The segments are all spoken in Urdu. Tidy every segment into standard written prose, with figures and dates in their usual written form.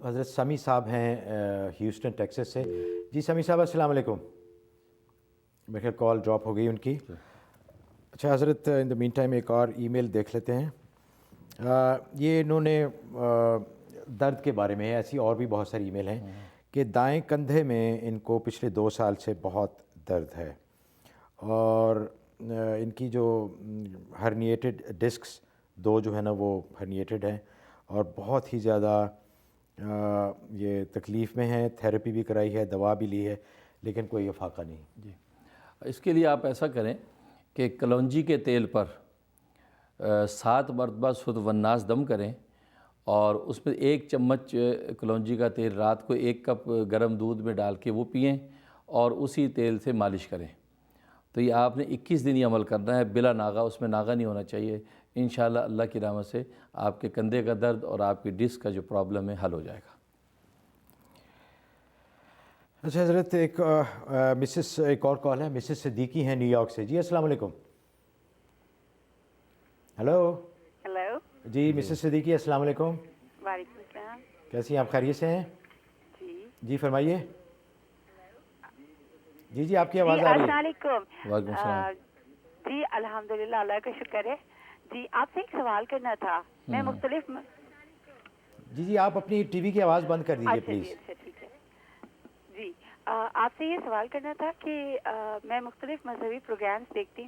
حضرت سمیع صاحب ہیں ہیوسٹن ٹیکسس سے. جی سمیع صاحب السلام علیکم. میرے خیال کال ڈراپ ہو گئی ان کی. اچھا حضرت ان دا مین ٹائم ایک اور ای میل دیکھ لیتے ہیں. یہ انہوں نے درد کے بارے میں ایسی اور بھی بہت ساری ای میل ہیں کہ دائیں کندھے میں ان کو پچھلے 2 سال سے بہت درد ہے اور ان کی جو ہرنیٹڈ ڈسکس 2 جو ہے نا وہ ہرنیٹڈ ہیں اور بہت ہی زیادہ یہ تکلیف میں ہیں. تھیراپی بھی کرائی ہے, دوا بھی لی ہے, لیکن کوئی افاقہ نہیں. جی اس کے لیے آپ ایسا کریں کہ کلونجی کے تیل پر 7 مرتبہ سدھ والناس دم کریں اور اس میں 1 چمچ کلونجی کا تیل رات کو 1 کپ گرم دودھ میں ڈال کے وہ پئیں اور اسی تیل سے مالش کریں. تو یہ آپ نے 21 دن یہ عمل کرنا ہے بلا ناغہ, اس میں ناغہ نہیں ہونا چاہیے. انشاءاللہ اللہ کی رحمت سے آپ کے کندھے کا درد اور آپ کی ڈسک کا جو پرابلم ہے حل ہو جائے گا. اچھا حضرت ایک اور کال ہے, مسز صدیقی ہیں نیو یارک سے. جی السلام علیکم. ہیلو جی مسز صدیقی السلام علیکم. وعلیکم السلام. کیسی ہیں آپ, خیریت سے ہیں؟ جی فرمائیے. جی آپ کی آواز آ رہی ہے. السلام علیکم. وعلیکم السلام. جی الحمدللہ اللہ کا شکر ہے. جی آپ سے ایک سوال کرنا تھا. میں مختلف جی آپ اپنی ٹی وی کی آواز بند کر دیجیے اچھا پلیز. جی اچھا ٹھیک ہے. جی آپ سے یہ سوال کرنا تھا کہ میں مختلف مذہبی پروگرامز دیکھتی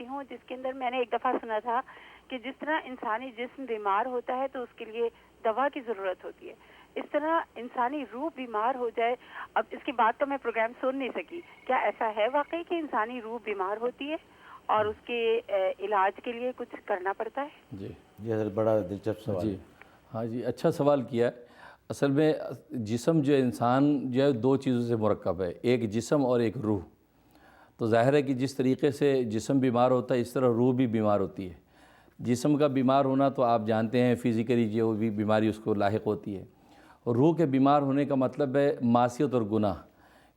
ہوں جس کے اندر میں نے ایک دفعہ سنا تھا کہ جس طرح انسانی جسم بیمار ہوتا ہے تو اس کے لیے دوا کی ضرورت ہوتی ہے, اس طرح انسانی روح بیمار ہو جائے. اب اس کے بعد تو میں پروگرام سن نہیں سکی, کیا ایسا ہے واقعی کہ انسانی روح بیمار ہوتی ہے اور اس کے علاج کے لیے کچھ کرنا پڑتا ہے؟ جی حضرت بڑا دلچسپ سوال. جی ہاں جی اچھا سوال کیا ہے. اصل میں جسم جو انسان جو ہے 2 چیزوں سے مرکب ہے, ایک جسم اور ایک روح. تو ظاہر ہے کہ جس طریقے سے جسم بیمار ہوتا ہے اس طرح روح بھی بیمار ہوتی ہے. جسم کا بیمار ہونا تو آپ جانتے ہیں فزیکلی جو بھی بیماری اس کو لاحق ہوتی ہے. روح کے بیمار ہونے کا مطلب ہے معصیت اور گناہ,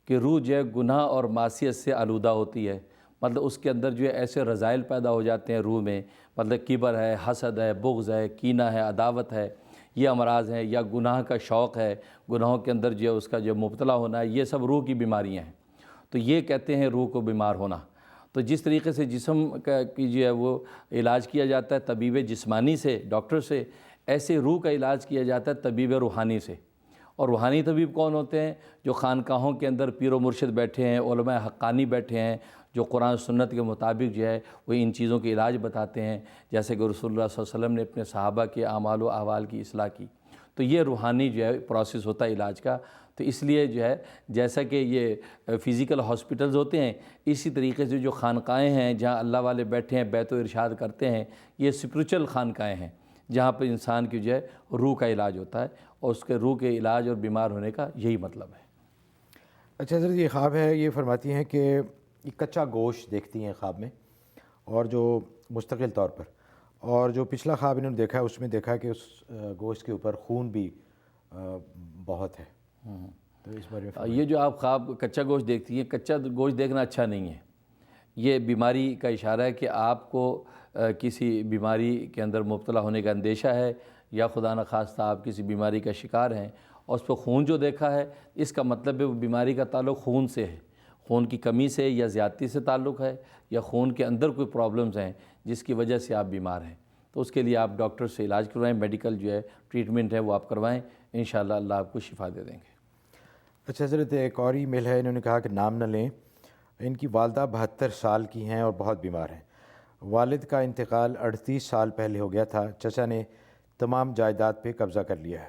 کہ روح جو ہے گناہ اور معصیت سے آلودہ ہوتی ہے. مطلب اس کے اندر جو ہے ایسے رذائل پیدا ہو جاتے ہیں روح میں, مطلب کبر ہے, حسد ہے, بغض ہے, کینہ ہے, عداوت ہے, یہ امراض ہیں, یا گناہ کا شوق ہے, گناہوں کے اندر جو ہے اس کا جو مبتلا ہونا ہے, یہ سب روح کی بیماریاں ہیں. تو یہ کہتے ہیں روح کو بیمار ہونا. تو جس طریقے سے جسم کی جو ہے وہ علاج کیا جاتا ہے طبیب جسمانی سے, ڈاکٹر سے, ایسے روح کا علاج کیا جاتا ہے طبیب روحانی سے. اور روحانی طبیب کون ہوتے ہیں؟ جو خانقاہوں کے اندر پیر و مرشد بیٹھے ہیں, علماء حقانی بیٹھے ہیں, جو قرآن سنت کے مطابق جو ہے وہ ان چیزوں کے علاج بتاتے ہیں, جیسے کہ رسول اللہ صلی اللہ علیہ وسلم نے اپنے صحابہ کے اعمال و احوال کی اصلاح کی. تو یہ روحانی جو ہے پروسیس ہوتا ہے علاج کا. تو اس لیے جو ہے جیسا کہ یہ فزیکل ہاسپٹلز ہوتے ہیں, اسی طریقے سے جو خانقاہیں ہیں جہاں اللہ والے بیٹھے ہیں بیت و ارشاد کرتے ہیں, یہ اسپریچول خانقاہیں ہیں جہاں پہ انسان کی جو ہے روح کا علاج ہوتا ہے, اور اس کے روح کے علاج اور بیمار ہونے کا یہی مطلب ہے. اچھا حضرت یہ خواب ہے, یہ فرماتی ہیں کہ یہ کچا گوشت دیکھتی ہیں خواب میں, اور جو مستقل طور پر, اور جو پچھلا خواب انہوں نے دیکھا ہے اس میں دیکھا کہ اس گوشت کے اوپر خون بھی بہت ہے. تو اس بارے میں یہ جو آپ خواب کچا گوشت دیکھتی ہیں, کچا گوشت دیکھنا اچھا نہیں ہے. یہ بیماری کا اشارہ ہے کہ آپ کو کسی بیماری کے اندر مبتلا ہونے کا اندیشہ ہے, یا خدا نخواستہ آپ کسی بیماری کا شکار ہیں, اور اس پہ خون جو دیکھا ہے اس کا مطلب ہے وہ بیماری کا تعلق خون سے ہے, خون کی کمی سے یا زیادتی سے تعلق ہے, یا خون کے اندر کوئی پرابلمز ہیں جس کی وجہ سے آپ بیمار ہیں. تو اس کے لیے آپ ڈاکٹر سے علاج کروائیں, میڈیکل جو ہے ٹریٹمنٹ ہے وہ آپ کروائیں, انشاءاللہ اللہ آپ کو شفا دے دیں گے. اچھا حضرت ایک اور ای میل ہے, انہوں نے کہا کہ نام نہ لیں. ان کی والدہ 72 سال کی ہیں اور بہت بیمار ہیں. والد کا انتقال 38 سال پہلے ہو گیا تھا. چچا نے تمام جائیداد پہ قبضہ کر لیا ہے.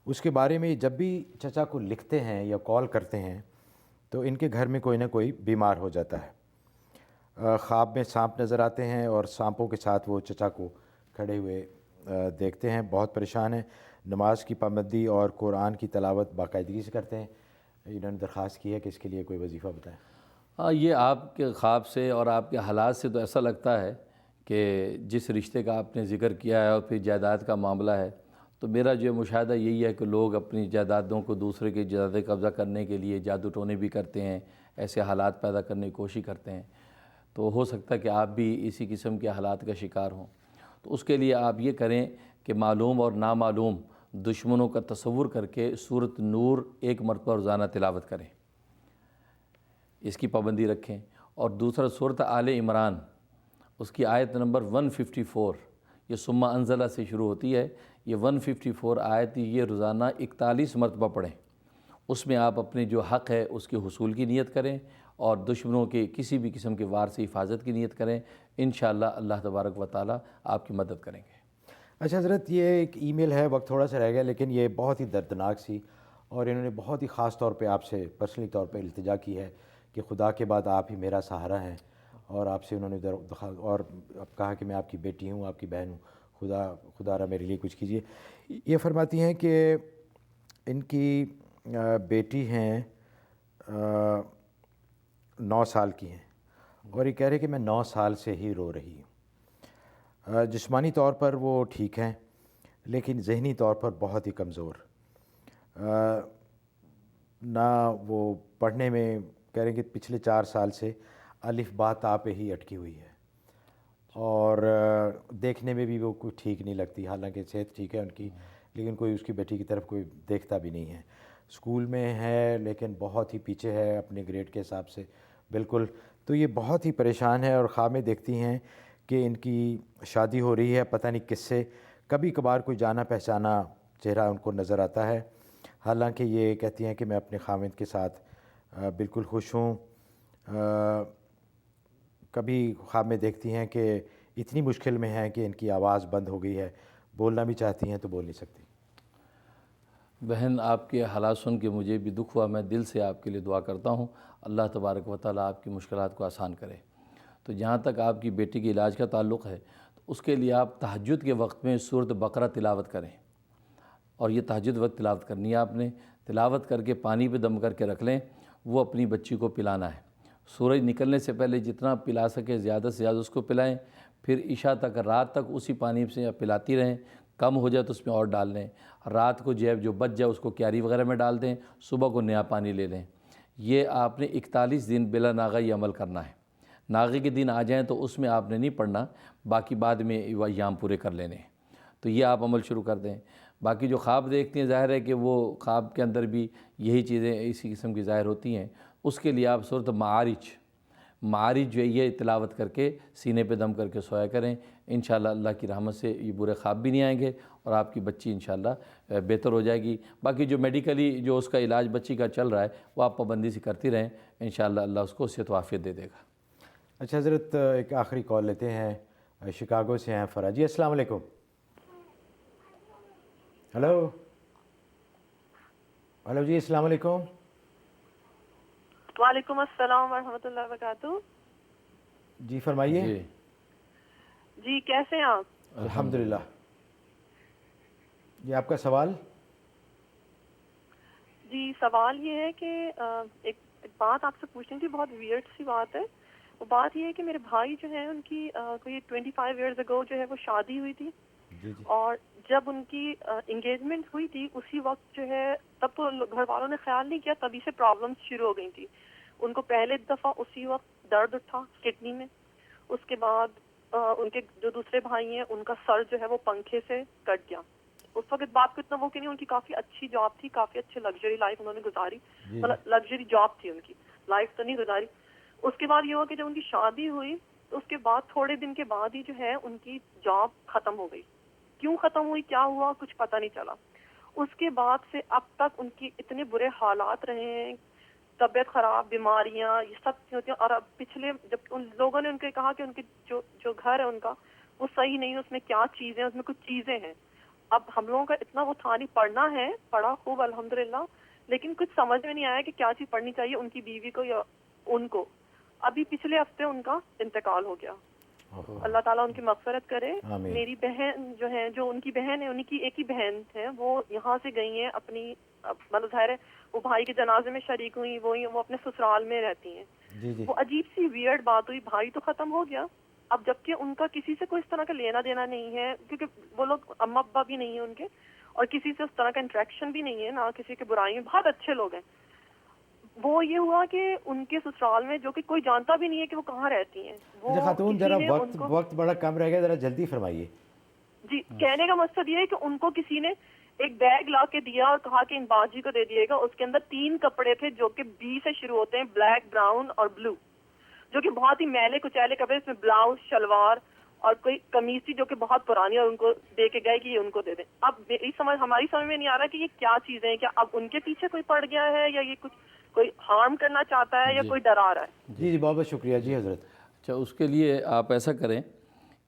اس کے بارے میں جب بھی چچا کو لکھتے ہیں یا کال کرتے ہیں تو ان کے گھر میں کوئی نہ کوئی بیمار ہو جاتا ہے. خواب میں سانپ نظر آتے ہیں اور سانپوں کے ساتھ وہ چچا کو کھڑے ہوئے دیکھتے ہیں. بہت پریشان ہیں. نماز کی پابندی اور قرآن کی تلاوت باقاعدگی سے کرتے ہیں. انہوں نے درخواست کی ہے کہ اس کے لیے کوئی وظیفہ بتائیں. یہ آپ کے خواب سے اور آپ کے حالات سے تو ایسا لگتا ہے کہ جس رشتے کا آپ نے ذکر کیا ہے اور پھر جائیداد کا معاملہ ہے, تو میرا جو مشاہدہ یہی ہے کہ لوگ اپنی جائیدادوں کو دوسرے کی جائیدادیں قبضہ کرنے کے لیے جادو ٹونے بھی کرتے ہیں, ایسے حالات پیدا کرنے کی کوشش کرتے ہیں. تو ہو سکتا ہے کہ آپ بھی اسی قسم کے حالات کا شکار ہوں. تو اس کے لیے آپ یہ کریں کہ معلوم اور نامعلوم دشمنوں کا تصور کر کے سورۃ نور ایک مرتبہ روزانہ تلاوت کریں، اس کی پابندی رکھیں۔ اور دوسرا سورۃ آل عمران، اس کی آیت نمبر 154، یہ ثم انزلہ سے شروع ہوتی ہے، یہ 154 آیت یہ روزانہ 41 مرتبہ پڑھیں۔ اس میں آپ اپنے جو حق ہے اس کے حصول کی نیت کریں اور دشمنوں کے کسی بھی قسم کے وار سے حفاظت کی نیت کریں، انشاءاللہ اللہ تبارک و تعالیٰ آپ کی مدد کریں گے۔ اچھا حضرت، یہ ایک ای میل ہے، وقت تھوڑا سا رہ گیا لیکن یہ بہت ہی دردناک سی، اور انہوں نے بہت ہی خاص طور پہ آپ سے پرسنلی طور پہ التجا کی ہے کہ خدا کے بعد آپ ہی میرا سہارا ہیں، اور آپ سے انہوں نے اور اب کہا کہ میں آپ کی بیٹی ہوں، آپ کی بہن ہوں، خدا را میرے لیے کچھ کیجیے۔ یہ فرماتی ہیں کہ ان کی بیٹی ہیں 9 سال کی ہیں، اور یہ کہہ رہے کہ میں 9 سال سے ہی رو رہی ہوں۔ جسمانی طور پر وہ ٹھیک ہیں لیکن ذہنی طور پر بہت ہی کمزور، نہ وہ پڑھنے میں، کہہ رہے ہیں کہ پچھلے 4 سال سے الف با تا پہ ہی اٹکی ہوئی ہے، اور دیکھنے میں بھی وہ کوئی ٹھیک نہیں لگتی، حالانکہ صحت ٹھیک ہے ان کی، لیکن کوئی اس کی بیٹی کی طرف کوئی دیکھتا بھی نہیں ہے۔ اسکول میں ہے لیکن بہت ہی پیچھے ہے اپنے گریڈ کے حساب سے بالکل، تو یہ بہت ہی پریشان ہے، اور خواب میں دیکھتی ہیں کہ ان کی شادی ہو رہی ہے پتہ نہیں کس سے، کبھی کبھار کوئی جانا پہچانا چہرہ ان کو نظر آتا ہے، حالانکہ یہ کہتی ہیں کہ میں اپنے خاوند کے ساتھ بالکل خوش ہوں۔ کبھی خواب میں دیکھتی ہیں کہ اتنی مشکل میں ہیں کہ ان کی آواز بند ہو گئی ہے، بولنا بھی چاہتی ہیں تو بول نہیں سکتی۔ بہن، آپ کے حالات سن کے مجھے بھی دکھ ہوا، میں دل سے آپ کے لیے دعا کرتا ہوں، اللہ تبارک و تعالیٰ آپ کی مشکلات کو آسان کرے۔ تو جہاں تک آپ کی بیٹی کے علاج کا تعلق ہے، تو اس کے لیے آپ تہجد کے وقت میں سورۃ بقرہ تلاوت کریں، اور یہ تہجد وقت تلاوت کرنی ہے آپ نے، تلاوت کر کے پانی پہ دم کر کے رکھ لیں، وہ اپنی بچی کو پلانا ہے۔ سورج نکلنے سے پہلے جتنا پلا سکے زیادہ سے زیادہ اس کو پلائیں، پھر عشاء تک رات تک اسی پانی سے پلاتی رہیں، کم ہو جائے تو اس میں اور ڈال لیں، رات کو جو بچ جائے اس کو کیاری وغیرہ میں ڈال دیں، صبح کو نیا پانی لے لیں۔ یہ آپ نے 41 دن بلا ناغہ یہ عمل کرنا ہے۔ ناغے کے دن آ جائیں تو اس میں آپ نے نہیں پڑھنا، باقی بعد میں ایام پورے کر لینے ہیں، تو یہ آپ عمل شروع کر دیں۔ باقی جو خواب دیکھتے ہیں ظاہر ہے کہ وہ خواب کے اندر بھی یہی چیزیں اسی قسم کی ظاہر ہوتی ہیں، اس کے لیے آپ سورۃ معارج جو ہے یہ تلاوت کر کے سینے پہ دم کر کے سویا کریں، انشاءاللہ اللہ کی رحمت سے یہ برے خواب بھی نہیں آئیں گے، اور آپ کی بچی انشاءاللہ بہتر ہو جائے گی۔ باقی جو میڈیکلی جو اس کا علاج بچی کا چل رہا ہے وہ آپ پابندی سے کرتی رہیں، انشاءاللہ اللہ اس کو صحت و عافیت دے دے گا۔ اچھا حضرت، ایک آخری کال لیتے ہیں، شکاگو سے ہیں فرا جی، السلام علیکم۔ ہلو جی، السلام علیکم۔ وعلیکم السلام ورحمۃ اللہ وبرکاتہ۔ جی فرمائیے۔ جی کیسے ہیں آپ؟ الحمدللہ۔ یہ آپ کا سوال؟ جی سوال یہ ہے کہ ایک بات آپ سے پوچھنی تھی، بہت ویئرڈ سی بات ہے۔ وہ بات یہ ہے کہ میرے بھائی جو ہیں ان کی کوئی 25 ایئرز اگو جو ہے وہ شادی ہوئی تھی، جی اور جب ان کی انگیجمنٹ ہوئی تھی اسی وقت جو ہے، تب تو گھر والوں نے خیال نہیں کیا، تبھی سے پرابلمس شروع ہو گئی تھی ان کو۔ پہلے دفعہ اسی وقت درد اٹھا کڈنی میں، اس کے بعد ان کے جو دوسرے بھائی ہیں ان کا سر جو ہے وہ پنکھے سے کٹ گیا۔ اس وقت بات کو اتنا وہ کہ نہیں، ان کی کافی اچھی جاب تھی، کافی اچھے لگژری لائف انہوں نے گزاری، مطلب لگژری جاب تھی ان کی، لائف تو نہیں گزاری۔ اس کے بعد یہ ہوا کہ جب ان کی شادی ہوئی تو اس کے بعد تھوڑے دن کے بعد ہی جو ہے ان کی جاب ختم ہو گئی۔ کیوں ختم ہوئی، کیا ہوا، کچھ پتہ نہیں چلا۔ اس کے بعد سے اب تک ان کی اتنے برے حالات رہے ہیں، طبیعت خراب، بیماریاں، یہ سب ہوتی ہیں۔ اور اب پچھلے جب ان لوگوں نے ان کے کہا کہ ان کی جو گھر ہے ان کا وہ صحیح نہیں ہے، اس میں کیا چیزیں، اس میں کچھ چیزیں ہیں۔ اب ہم لوگوں کا اتنا وہ تھا نہیں، پڑھنا ہے، پڑھا خوب الحمدللہ، لیکن کچھ سمجھ میں نہیں آیا کہ کیا چیز پڑھنی چاہیے ان کی بیوی کو یا ان کو۔ ابھی پچھلے ہفتے ان کا انتقال ہو گیا، اللہ تعالیٰ ان کی مغفرت کرے۔ میری بہن جو ہے، جو ان کی بہن ہے، ان کی ایک ہی بہن ہے، وہ یہاں سے گئی ہیں اپنی، مطلب ظاہر ہے وہ بھائی کے جنازے میں شریک ہوئی، وہ اپنے سسرال میں رہتی ہیں۔ وہ عجیب سی ویئرڈ بات ہوئی، بھائی تو ختم ہو گیا، اب جبکہ ان کا کسی سے کوئی اس طرح کا لینا دینا نہیں ہے، کیونکہ وہ لوگ اما ابا بھی نہیں ہیں ان کے، اور کسی سے اس طرح کا انٹریکشن بھی نہیں ہے، نہ کسی کے برائی میں، بہت اچھے لوگ ہیں۔ وہ یہ ہوا کہ ان کے سسرال میں، جو کہ کوئی جانتا بھی نہیں ہے کہ وہ کہاں رہتی ہیں، وہ خاتون ذرا وقت بڑا کم رہ گیا، ذرا جلدی فرمائیے۔ جی کہنے کا مقصد یہ ہے کہ ان کو کسی نے ایک بیگ لا کے دیا اور کہا کہ ان باجی کو دے دیے گا. اس کے اندر 3 کپڑے تھے جو کہ بی سے شروع ہوتے ہیں, بلیک, براؤن اور بلو, جو کہ بہت ہی میلے کچیلے کپڑے, اس میں بلاؤز, شلوار اور کوئی قمیض تھی جو کہ بہت پرانی, اور ان کو دے کے گئے کہ یہ ان کو دے دیں. اب ہماری سمجھ میں نہیں آ رہا کہ یہ کیا چیزیں ہیں, کیا اب ان کے پیچھے کوئی پڑ گیا ہے یا یہ کچھ کوئی ہارم کرنا چاہتا ہے یا کوئی ڈرا رہا ہے. جی بہت بہت شکریہ جی حضرت. اچھا اس کے لیے آپ ایسا کریں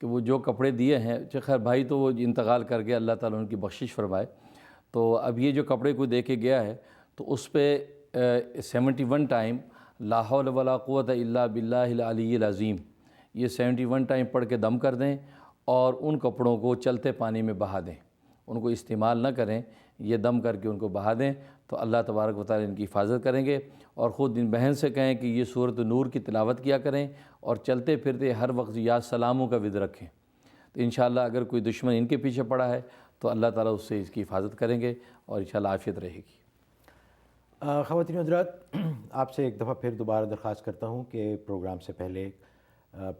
کہ وہ جو کپڑے دیے ہیں, خیر بھائی تو وہ انتقال کر گیا, اللہ تعالیٰ ان کی بخشش فرمائے, تو اب یہ جو کپڑے کو دے کے گیا ہے تو اس پہ 71 ٹائم لا حول ولا قوت الا باللہ العلی العظیم, یہ 71 ٹائم پڑھ کے دم کر دیں اور ان کپڑوں کو چلتے پانی میں بہا دیں, ان کو استعمال نہ کریں, یہ دم کر کے ان کو بہا دیں تو اللہ تبارک و تعالیٰ ان کی حفاظت کریں گے. اور خود ان بہن سے کہیں کہ یہ سورۃ نور کی تلاوت کیا کریں اور چلتے پھرتے ہر وقت یا سلاموں کا ورد رکھیں, تو انشاءاللہ اگر کوئی دشمن ان کے پیچھے پڑا ہے تو اللہ تعالیٰ اس سے اس کی حفاظت کریں گے اور انشاءاللہ عافیت رہے گی. خواتین حضرات, آپ سے ایک دفعہ پھر دوبارہ درخواست کرتا ہوں کہ پروگرام سے پہلے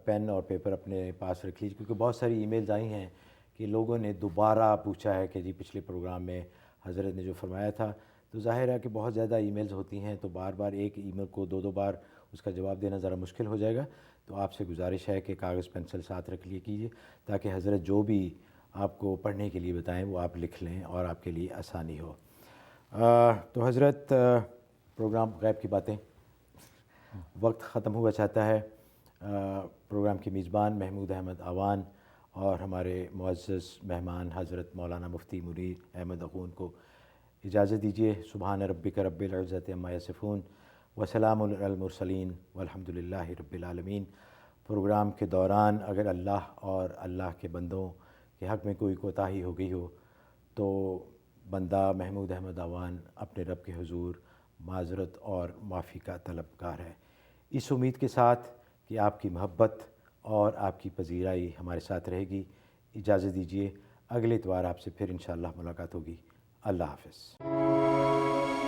پین اور پیپر اپنے پاس رکھ لیجیے, کیونکہ بہت ساری ای میلز آئی ہیں کہ لوگوں نے دوبارہ پوچھا ہے کہ جی پچھلے پروگرام میں حضرت نے جو فرمایا تھا, تو ظاہر ہے کہ بہت زیادہ ای میلز ہوتی ہیں تو بار بار ایک ای میل کو 2 بار اس کا جواب دینا ذرا مشکل ہو جائے گا. تو آپ سے گزارش ہے کہ کاغذ پینسل ساتھ رکھ لیے کیجیے تاکہ حضرت جو بھی آپ کو پڑھنے کے لیے بتائیں وہ آپ لکھ لیں اور آپ کے لیے آسانی ہو. تو حضرت پروگرام غیب کی باتیں وقت ختم ہوا چاہتا ہے. پروگرام کی میزبان محمود احمد آوان اور ہمارے معزز مہمان حضرت مولانا مفتی منیر احمد اخون کو اجازت دیجیے. سبحان ربک رب العزت عما یصفون وسلام علی المرسلین والحمد للہ رب العالمین. پروگرام کے دوران اگر اللہ اور اللہ کے بندوں کے حق میں کوئی کوتاہی ہو گئی ہو تو بندہ محمود احمد آوان اپنے رب کے حضور معذرت اور معافی کا طلبگار ہے, اس امید کے ساتھ کہ آپ کی محبت اور آپ کی پذیرائی ہمارے ساتھ رہے گی. اجازت دیجیے, اگلے اتوار آپ سے پھر انشاءاللہ ملاقات ہوگی. اللہ حافظ.